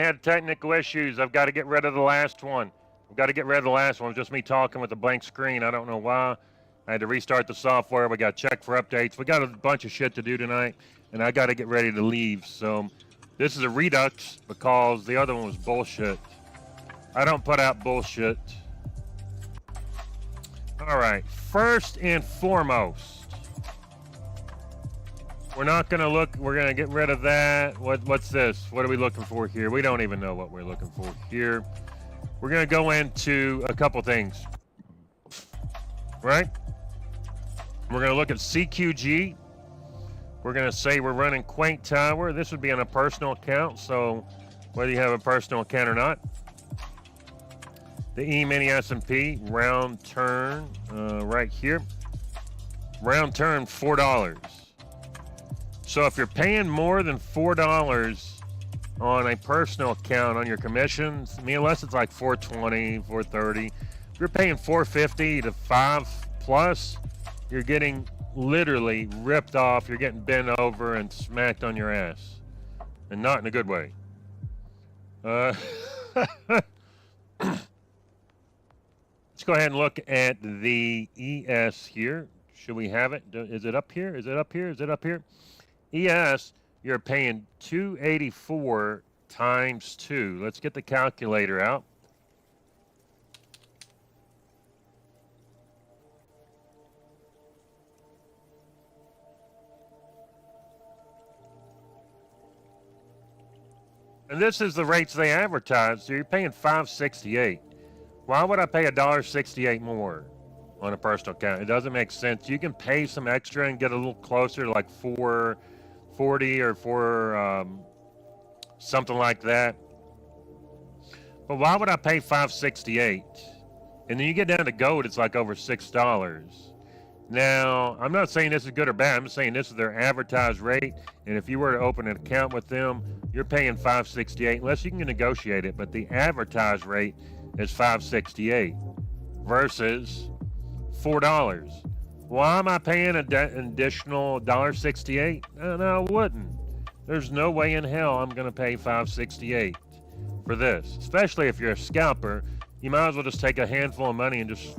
had technical issues. I've got to get rid of the last one. I've got to get rid of the last one. It's just me talking with a blank screen. I don't know why. I had to restart the software. We got to check for updates. We got a bunch of shit to do tonight, and I got to get ready to leave. So this is a Redux because the other one was bullshit. I don't put out bullshit. All right. First and foremost, we're not going to look. We're going to get rid of that. What's this? What are we looking for here? We don't even know what we're looking for here. We're going to go into a couple things, right? We're going to look at CQG. We're going to say we're running Quaint Tower. This would be on a personal account, so whether you have a personal account or not. The E-mini S&P round turn right here. Round turn $4. So if you're paying more than $4 on a personal account on your commissions, I mean, unless it's like $4.20, $4.30, if you're paying $4.50 to $5 plus, you're getting literally ripped off. You're getting bent over and smacked on your ass, and not in a good way. Let's go ahead and look at the ES here. Should we have it? Is it up here? Is it up here? Is it up here? ES, you're paying $284 times 2. Let's get the calculator out. And this is the rates they advertise. So you're paying $5.68. Why would I pay $1.68 more on a personal account? It doesn't make sense. You can pay some extra and get a little closer to like $4.40 or $4 something like that. But why would I pay $5.68? And then you get down to gold, it's like over $6. Now, I'm not saying this is good or bad. I'm just saying this is their advertised rate. And if you were to open an account with them, you're paying $5.68 unless you can negotiate it. But the advertised rate is $5.68 versus $4. Why am I paying an additional $1.68? No, I wouldn't. There's no way in hell I'm going to pay $5.68 for this. Especially if you're a scalper, you might as well just take a handful of money and just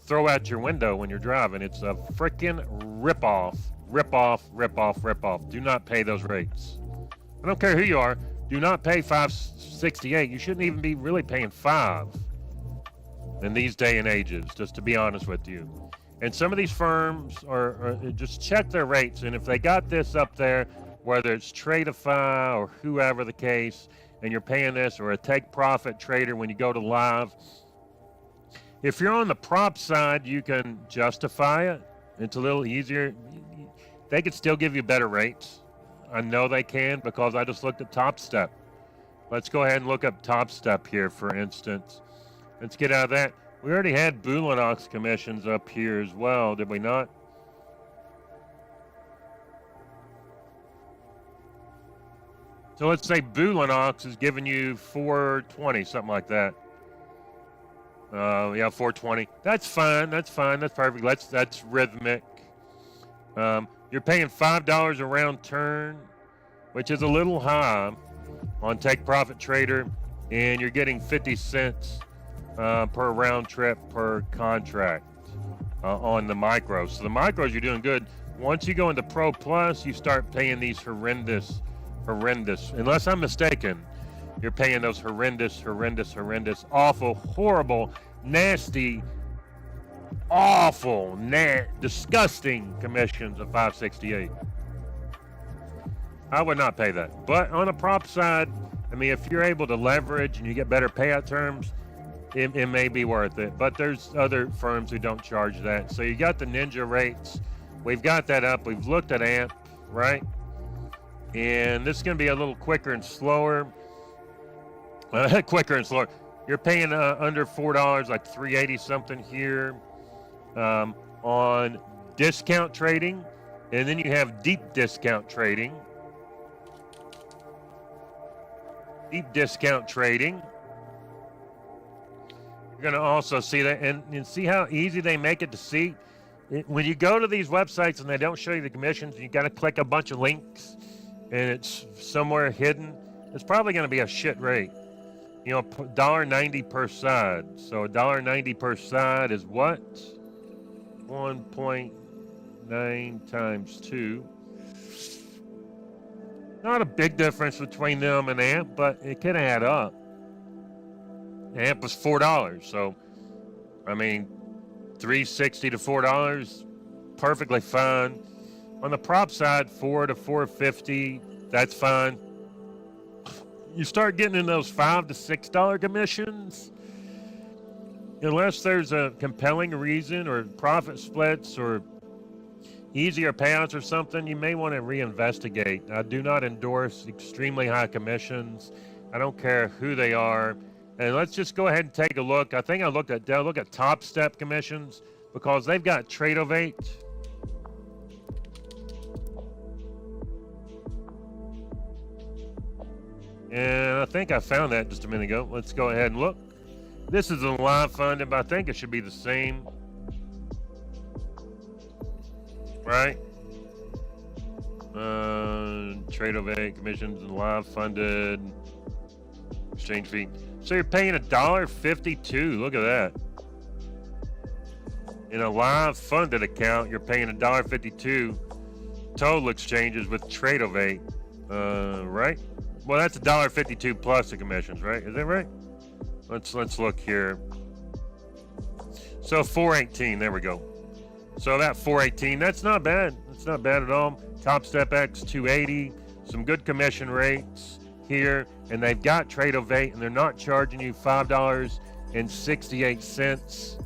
throw out your window when you're driving. It's a freaking rip-off, rip-off, rip-off, rip-off. Do not pay those rates. I don't care who you are. Do not pay $5.68. You shouldn't even be really paying $5 in these day and ages, just to be honest with you. And some of these firms are just check their rates, and if they got this up there, whether it's Tradovate or whoever the case, and you're paying this, or a take profit trader when you go to live, if you're on the prop side, you can justify it. It's a little easier. They could still give you better rates. I know they can because I just looked at Top Step. Let's go ahead and look up Top Step here, for instance. Let's get out of that. We already had Bulanox commissions up here as well, did we not? So let's say Bulanox is giving you $4.20, something like that. Yeah, $4.20. That's fine. That's fine. That's perfect. That's rhythmic. You're paying $5 a round turn, which is a little high on Take Profit Trader, and you're getting 50 cents per round trip per contract on the micros. So the micros, you're doing good. Once you go into Pro Plus, you start paying these horrendous, unless I'm mistaken, you're paying those horrendous, awful, horrible, nasty, awful, disgusting commissions of $5.68. I would not pay that. But on a prop side, I mean, if you're able to leverage and you get better payout terms, it may be worth it. But there's other firms who don't charge that. So you got the Ninja rates. We've got that up. We've looked at AMP, right? And this is going to be a little quicker and slower. Quicker and slower. You're paying under $4, like $3.80 something here on discount trading. And then you have deep discount trading. Deep discount trading. You're going to also see that, and see how easy they make it to see. When you go to these websites and they don't show you the commissions, you got to click a bunch of links, and it's somewhere hidden. it's probably going to be a shit rate. You know, $1.90 per side. So $1.90 per side is what? 1.9 times 2. Not a big difference between them and AMP, but it can add up. AMP was $4, so I mean, $3.60 to $4, perfectly fine. On the prop side, $4 to $4.50, that's fine. You start getting in those $5 to $6 commissions, unless there's a compelling reason or profit splits or easier payouts or something, you may want to reinvestigate. I do not endorse extremely high commissions. I don't care who they are. And let's just go ahead and take a look. I think I'll look at top step commissions because they've got Tradovate. And I think I found that just a minute ago. Let's go ahead and look. This is a live funded, but I think it should be the same. Right? Tradovate commissions and live funded exchange fee. So you're paying $1.52. Look at that. In a live funded account, you're paying $1.52 total exchanges with Tradovate. Right? Well, that's $1.52 plus the commissions, right? Is that right? Let's look here. So 418. There we go. So that 418, that's not bad. It's not bad at all. Top Step X 280, some good commission rates here, and they've got Tradovate, and they're not charging you $5.68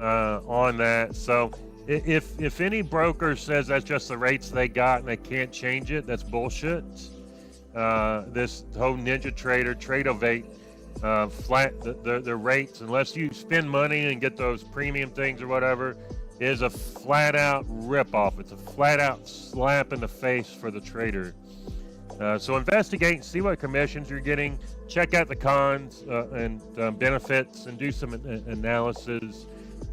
on that. So if any broker says that's just the rates they got and they can't change it, that's bullshit. This whole Ninja Trader, Tradovate, flat the rates, unless you spend money and get those premium things or whatever, is a flat out rip off. It's a flat out slap in the face for the trader. So investigate, see what commissions you're getting, check out the cons and benefits, and do some analysis.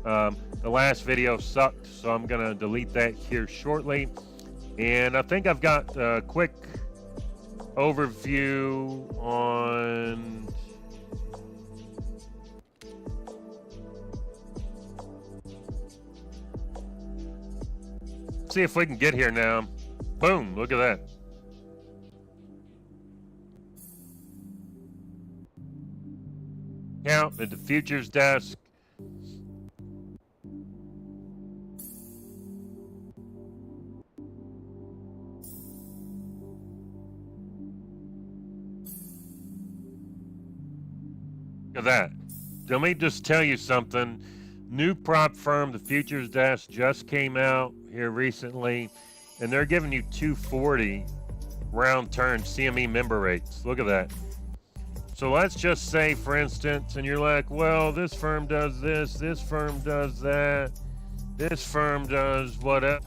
The last video sucked, so I'm gonna delete that here shortly. And I think I've got a quick overview on see if we can get here now. Boom, look at that. Count at the futures desk. Look at that. Let me just tell you something. New prop firm, the futures desk, just came out here recently, and they're giving you 240 round turn CME member rates. Look at that. So let's just say, for instance, and you're like, well, this firm does this firm does that, this firm does whatever.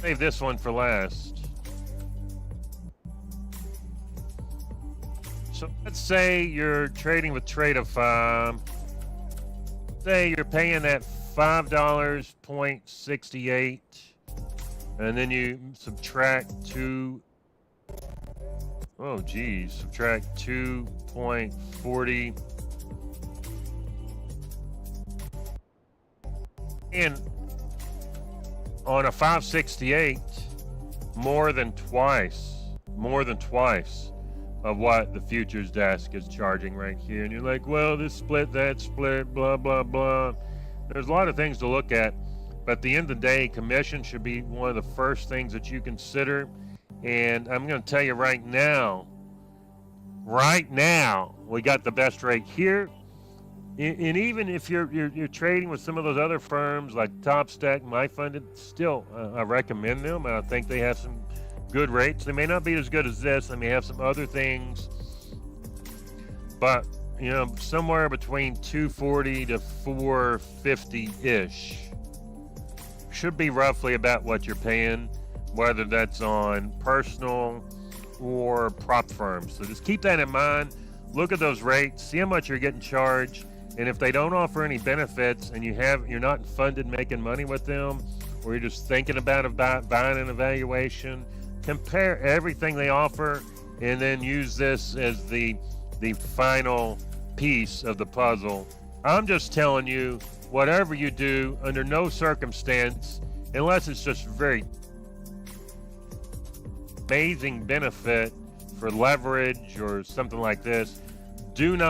Save this one for last. So let's say you're trading with Tradovate. Say you're paying that $5.68, and then you subtract subtract 2.40, and on a 568, more than twice of what the futures desk is charging right here. And you're like, well, this split, that split, blah, blah, blah. There's a lot of things to look at, but at the end of the day, commission should be one of the first things that you consider. And I'm going to tell you right now, we got the best rate here. And even if you're trading with some of those other firms like TopStack, MyFunded, still I recommend them. I think they have some good rates. They may not be as good as this. They may have some other things, but you know, somewhere between 240 to 450 ish should be roughly about what you're paying, whether that's on personal or prop firms. So just keep that in mind. Look at those rates, see how much you're getting charged, and if they don't offer any benefits and you're not funded making money with them, or you're just thinking about buying an evaluation, compare everything they offer, and then use this as the final piece of the puzzle. I'm just telling you, whatever you do, under no circumstance, unless it's just very amazing benefit for leverage or something like this, do not